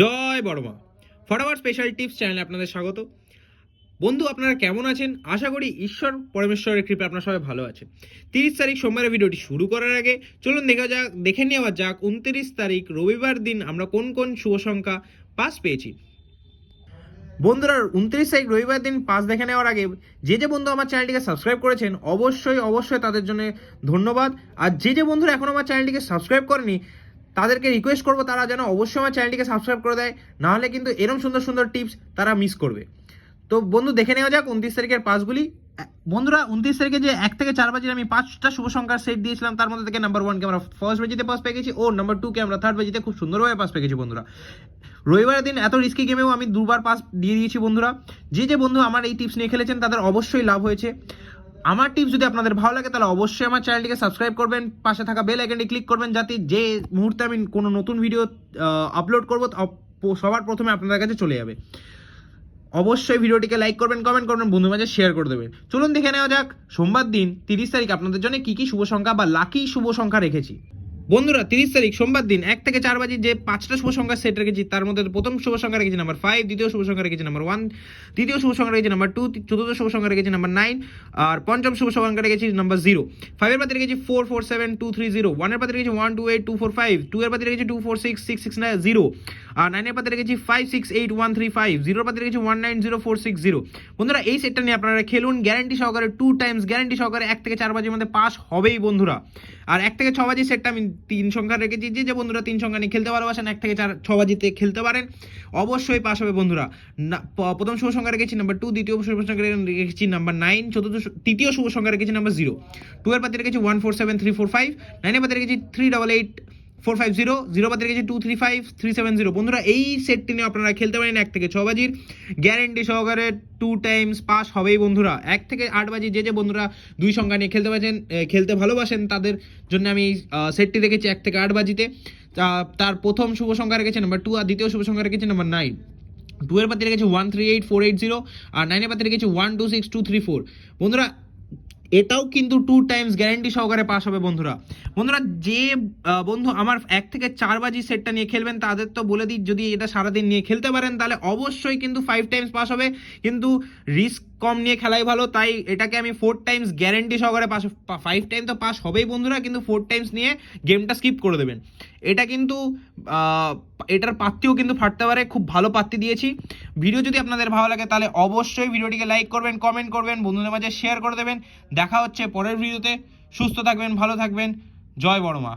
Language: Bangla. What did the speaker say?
জয় বড়মা। ফটাফট স্পেশাল টিপস চ্যানেলে আপনাদের স্বাগত। বন্ধু, আপনারা কেমন আছেন? আশা করি ঈশ্বর পরমেশ্বরের কৃপা আপনারা সবাই ভালো আছেন। 30 তারিখ সোমবারের ভিডিওটি শুরু করার আগে চলুন দেখে নেওয়া যাক 29 তারিখ রবিবার দিন আমরা কোন কোন শুভ সংখ্যা পাস পেয়েছি। বন্ধুরা, 29 তারিখ রবিবার দিন পাস দেখে নেওয়ার আগে যে বন্ধু আমার চ্যানেলটিকে সাবস্ক্রাইব করেছেন অবশ্যই তাদের জন্য ধন্যবাদ। আর যে বন্ধুরা এখন আমার চ্যানেলটিকে সাবস্ক্রাইব করেনি তাদেরকে রিকোয়েস্ট করবো তারা যেন অবশ্যই আমার চ্যানেলটিকে সাবস্ক্রাইব করে দেয়, নাহলে কিন্তু এরকম সুন্দর সুন্দর টিপস তারা মিস করবে। তো বন্ধু, দেখে নেওয়া যাক 29 তারিখের পাসগুলি। বন্ধুরা, 29 তারিখে যে 1 থেকে 4 বাজির আমি 5টা শুভ সংখ্যার সেট দিয়েছিলাম, তার মধ্যে থেকে নাম্বার 1 কে আমরা ফার্স্ট বাজিতে পাস পেয়ে গেছি ও নাম্বার 2 কে আমরা থার্ড বাজিতে খুব সুন্দরভাবে পাস পেয়ে গেছি। বন্ধুরা, রবিবারের দিন এত রিস্কি গেমেও আমি দুবার পাস দিয়ে দিয়েছি। বন্ধুরা, যে বন্ধু আমার এই টিপস নিয়ে খেলেছেন তাদের অবশ্যই লাভ হয়েছে। আমার টিপস যদি আপনাদের ভালো লাগে তাহলে অবশ্যই আমার চ্যানেলটিকে সাবস্ক্রাইব করবেন, পাশে থাকা বেল আইকনটি ক্লিক করবেন, যাতে যে মুহূর্তে আমি কোনো নতুন ভিডিও আপলোড করব সবার প্রথমে আপনাদের কাছে চলে যাবে। অবশ্যই ভিডিওটিকে লাইক করবেন, কমেন্ট করবেন, বন্ধুর মাঝে শেয়ার করে দেবেন। চলুন দেখে নেওয়া যাক সোমবার দিন 30 তারিখ আপনাদের জন্য কি শুভ সংখ্যা বা লাকি শুভ সংখ্যা রেখেছি। বন্ধুরা, 30 তারিখ সোমবার দিন 1 থেকে 4 বাজে যে 5টা শুভ সংখ্যা সেট রেখেছি, তার মধ্যে প্রথম শুভ সংখ্যা রেখেছি নাম্বার 5, দ্বিতীয় শুভ সংখ্যা রেখেছি নাম্বার 1, তৃতীয় শুভ সংখ্যা রেখেছি নাম্বার 2, চতুর্থ শুভ সংখ্যা রেখেছি নাম্বার 9, আর পঞ্চম শুভ সংখ্যা রেখেছি নাম্বার 0। 5 এর পাতে রেখেছি 4 4 7 2 3 0, 1 এর পাতে রেখেছি 1 2 8 2 4 5, 2 এর পাতে রেখেছি 2 4 6 6 6 9 0, আর 9 এর পাতে রেখেছি 5 6 8 1 3 5, 0 এর পাতে রেখেছি 1 9 0 4 6 0। বন্ধুরা, এই সেটটা নিয়ে আপনারা খেলুন, গ্যারান্টি সহকারে 2 টাইমস গ্যারান্টি সহকারে 1 থেকে 4 বাজের মধ্যে পাস হবেই বন্ধুরা। আর 1 থেকে 6 বাজে সেটটা আমি 3 সংখ্যা রেখেছি, যে বন্ধুরা 3 সংখ্যা নিয়ে খেলতে ভালোবাসেন 1 থেকে 6 বাজিতে খেলতে পারেন, অবশ্যই পাস হবে বন্ধুরা। প্রথম শুভ সংখ্যা রেখেছি নাম্বার 2, দ্বিতীয় শুভ সংখ্যা রেখেছি নাম্বার 9, তৃতীয় শুভ সংখ্যা রেখেছি নাম্বার 0, 2 এর পাতে রেখেছি 1 4 7 3 4 5, 9 এর পাতে রেখেছি 3 8 8 4 5 0, 0 পাতে রেখেছি 2 3 5 3 7 0। বন্ধুরা, এই সেটটি নিয়ে আপনারা খেলতে পারেন 1 থেকে 6 বাজির গ্যারেন্টি সহকারে 2 টাইমস পাস হবেই বন্ধুরা। 1 থেকে 8 বাজি যে বন্ধুরা 2 সংখ্যা নিয়ে খেলতে ভালোবাসেন তাদের জন্য আমি সেটটি রেখেছি 1 থেকে 8 বাজিতে। তার প্রথম শুভ সংখ্যা রেখেছি নাম্বার 2, আর দ্বিতীয় শুভ সংখ্যা রেখেছি নাম্বার 9, 2 এর পাতে রেখেছি 1 3 8 4 8 0, আর 9 এর পাতে রেখেছি 1 2 6 2 3 4। বন্ধুরা, এটাও কিন্তু 2 টাইমস গ্যারান্টি সহকারে পাস হবে বন্ধুরা। বন্ধুরা, যে বন্ধু আমার 1 থেকে 4 বাজি সেটটা নিয়ে খেলবেন তাদের তো বলে দিই, যদি এটা সারাদিন নিয়ে খেলতে পারেন তাহলে অবশ্যই কিন্তু 5 টাইমস পাস হবে, কিন্তু রিস্ক কম নিয়ে খেলাই ভালো, তাই এটাকে আমি 4 টাইমস গ্যারান্টি সহকারে পাস। 5 টাইম তো পাস হবেই বন্ধুরা, কিন্তু 4 টাইমস নিয়ে গেমটা স্কিপ করে দেবেন। এটা কিন্তু এটার পাত্তিও কিন্তু ফাটতে পারে, খুব ভালো পাত্তি দিয়েছি। ভিডিও যদি আপনাদের ভালো লাগে তাহলে অবশ্যই ভিডিওটিকে লাইক করবেন, কমেন্ট করবেন, বন্ধুদের মাঝে শেয়ার করে দেবেন। দেখা হচ্ছে পরের ভিডিওতে। সুস্থ থাকবেন, ভালো থাকবেন। জয় বড়মা।